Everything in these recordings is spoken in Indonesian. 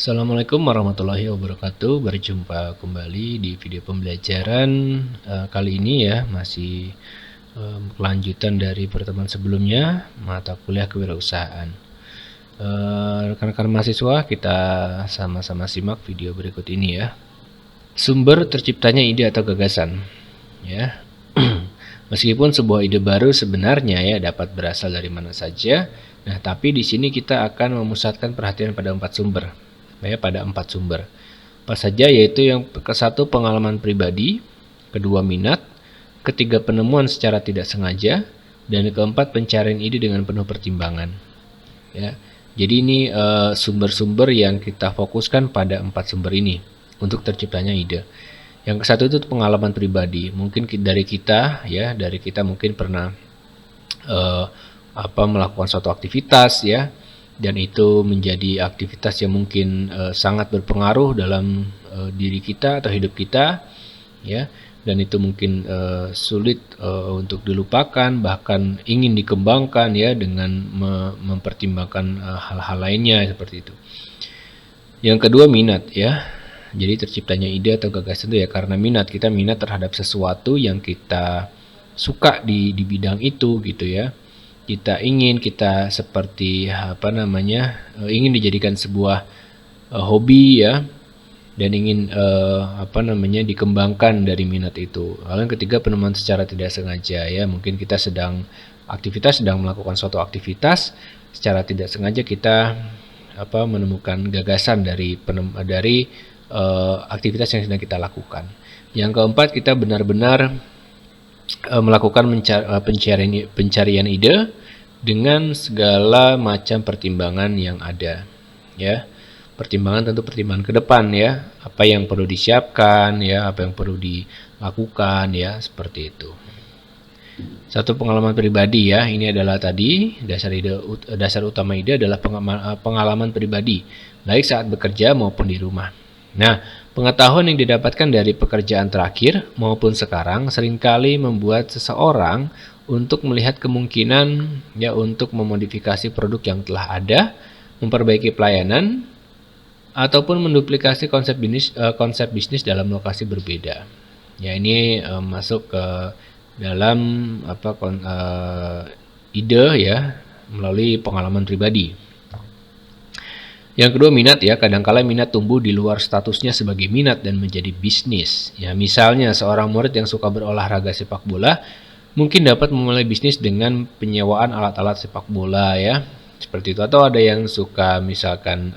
Assalamualaikum warahmatullahi wabarakatuh. Berjumpa kembali di video pembelajaran kali ini ya, masih kelanjutan dari pertemuan sebelumnya, mata kuliah kewirausahaan. Rekan-rekan mahasiswa, kita sama-sama simak video berikut ini ya. Sumber terciptanya ide atau gagasan ya. Meskipun sebuah ide baru sebenarnya ya dapat berasal dari mana saja, nah tapi di sini kita akan memusatkan perhatian pada 4 sumber. Ya, pada 4 sumber. Apa saja? Yaitu yang ke-1 pengalaman pribadi, kedua minat, ketiga penemuan secara tidak sengaja, dan keempat pencarian ide dengan penuh pertimbangan. Ya, jadi ini sumber-sumber yang kita fokuskan pada 4 sumber ini untuk terciptanya ide. Yang ke-1 itu pengalaman pribadi. Mungkin dari kita mungkin pernah melakukan suatu aktivitas ya. Dan itu menjadi aktivitas yang mungkin sangat berpengaruh dalam diri kita atau hidup kita ya, dan itu mungkin sulit untuk dilupakan, bahkan ingin dikembangkan ya dengan mempertimbangkan hal-hal lainnya seperti itu. Yang kedua minat ya, jadi terciptanya ide atau gagasan itu ya karena minat, kita minat terhadap sesuatu yang kita suka di bidang itu gitu ya. Kita seperti ingin dijadikan sebuah hobi ya, dan ingin dikembangkan dari minat itu. Lalu yang ketiga penemuan secara tidak sengaja ya, mungkin kita sedang melakukan suatu aktivitas, secara tidak sengaja kita menemukan gagasan dari aktivitas yang sedang kita lakukan. Yang keempat, kita benar-benar melakukan pencarian ide dengan segala macam pertimbangan yang ada ya. Tentu pertimbangan ke depan ya, apa yang perlu disiapkan ya, apa yang perlu dilakukan ya, seperti itu. Satu pengalaman pribadi ya, ini adalah tadi dasar utama ide adalah pengalaman pribadi, baik saat bekerja maupun di rumah. Nah, pengetahuan yang didapatkan dari pekerjaan terakhir maupun sekarang seringkali membuat seseorang untuk melihat kemungkinan ya untuk memodifikasi produk yang telah ada, memperbaiki pelayanan, ataupun menduplikasi konsep bisnis dalam lokasi berbeda. Ya, ini masuk ke dalam ide ya melalui pengalaman pribadi. Yang kedua minat ya, kadangkala minat tumbuh di luar statusnya sebagai minat dan menjadi bisnis. Ya, misalnya seorang murid yang suka berolahraga sepak bola mungkin dapat memulai bisnis dengan penyewaan alat-alat sepak bola ya. Seperti itu, atau ada yang suka misalkan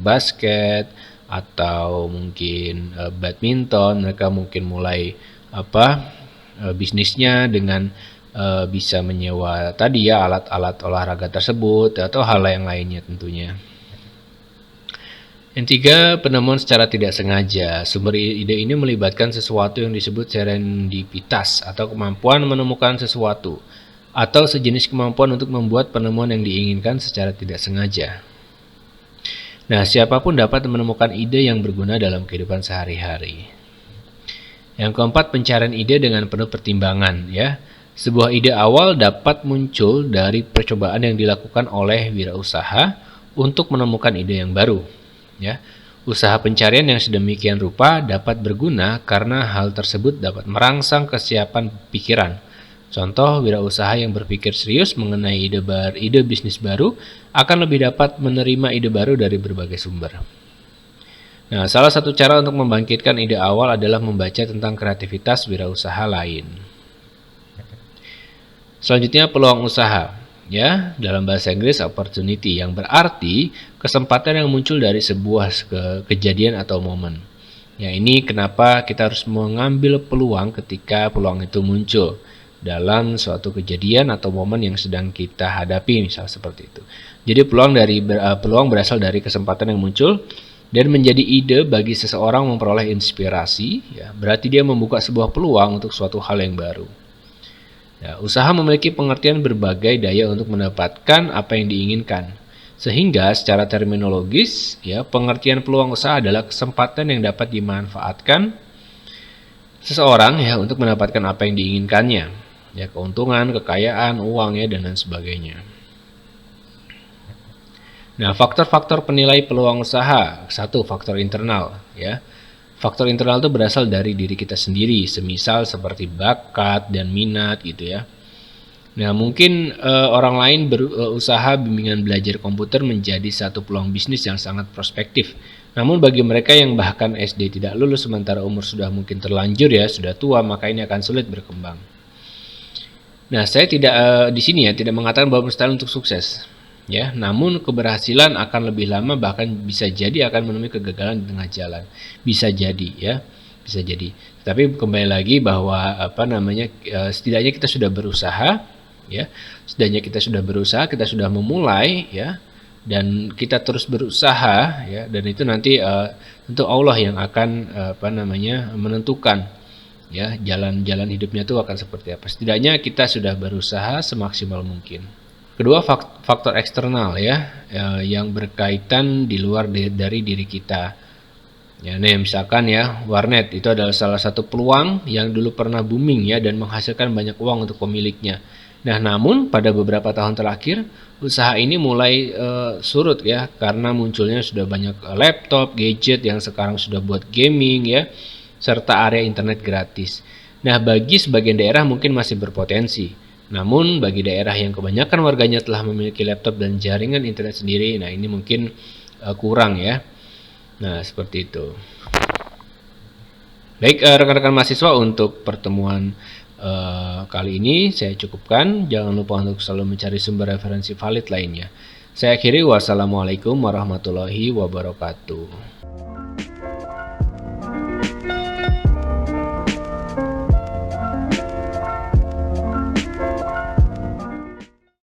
basket atau mungkin badminton, mereka mungkin mulai bisnisnya dengan bisa menyewa tadi ya alat-alat olahraga tersebut atau hal yang lainnya tentunya. Yang tiga, penemuan secara tidak sengaja. Sumber ide ini melibatkan sesuatu yang disebut serendipitas atau kemampuan menemukan sesuatu atau sejenis kemampuan untuk membuat penemuan yang diinginkan secara tidak sengaja. Nah, siapapun dapat menemukan ide yang berguna dalam kehidupan sehari-hari. Yang keempat, pencarian ide dengan penuh pertimbangan ya. Sebuah ide awal dapat muncul dari percobaan yang dilakukan oleh wirausaha untuk menemukan ide yang baru. Ya, usaha pencarian yang sedemikian rupa dapat berguna karena hal tersebut dapat merangsang kesiapan pikiran. Contoh, wirausaha yang berpikir serius mengenai ide bisnis baru akan lebih dapat menerima ide baru dari berbagai sumber. Nah, salah satu cara untuk membangkitkan ide awal adalah membaca tentang kreativitas wirausaha lain. Selanjutnya, peluang usaha. Ya, dalam bahasa Inggris opportunity, yang berarti kesempatan yang muncul dari sebuah kejadian atau momen. Ya, ini kenapa kita harus mengambil peluang ketika peluang itu muncul dalam suatu kejadian atau momen yang sedang kita hadapi, misal seperti itu. Jadi peluang berasal dari kesempatan yang muncul dan menjadi ide bagi seseorang memperoleh inspirasi. Ya, berarti dia membuka sebuah peluang untuk suatu hal yang baru. Ya, usaha memiliki pengertian berbagai daya untuk mendapatkan apa yang diinginkan. Sehingga secara terminologis, ya, pengertian peluang usaha adalah kesempatan yang dapat dimanfaatkan seseorang ya untuk mendapatkan apa yang diinginkannya. Ya, keuntungan, kekayaan, uang ya dan lain sebagainya. Nah, faktor-faktor penilai peluang usaha. Satu, faktor internal ya. Faktor internal itu berasal dari diri kita sendiri, semisal seperti bakat dan minat gitu ya. Nah, mungkin orang lain berusaha bimbingan belajar komputer menjadi satu peluang bisnis yang sangat prospektif. Namun bagi mereka yang bahkan SD tidak lulus sementara umur sudah mungkin terlanjur ya, sudah tua, maka ini akan sulit berkembang. Nah, saya tidak di sini ya tidak mengatakan bahwa mustahil untuk sukses. Ya, namun keberhasilan akan lebih lama, bahkan bisa jadi akan menemui kegagalan di tengah jalan. Bisa jadi ya, bisa jadi. Tapi kembali lagi bahwa setidaknya kita sudah berusaha ya. Setidaknya kita sudah berusaha, kita sudah memulai ya. Dan kita terus berusaha ya, dan itu nanti tentu Allah yang akan menentukan ya jalan-jalan hidupnya itu akan seperti apa. Setidaknya kita sudah berusaha semaksimal mungkin. Kedua, faktor eksternal ya, yang berkaitan di luar dari diri kita. Ya, nih misalkan ya, warnet itu adalah salah satu peluang yang dulu pernah booming ya dan menghasilkan banyak uang untuk pemiliknya. Nah, namun pada beberapa tahun terakhir usaha ini mulai surut ya, karena munculnya sudah banyak laptop, gadget yang sekarang sudah buat gaming ya, serta area internet gratis. Nah, bagi sebagian daerah mungkin masih berpotensi. Namun bagi daerah yang kebanyakan warganya telah memiliki laptop dan jaringan internet sendiri, nah ini mungkin kurang ya. Nah, seperti itu. Baik, rekan-rekan mahasiswa, untuk pertemuan kali ini saya cukupkan. Jangan lupa untuk selalu mencari sumber referensi valid lainnya. Saya akhiri, wassalamualaikum warahmatullahi wabarakatuh.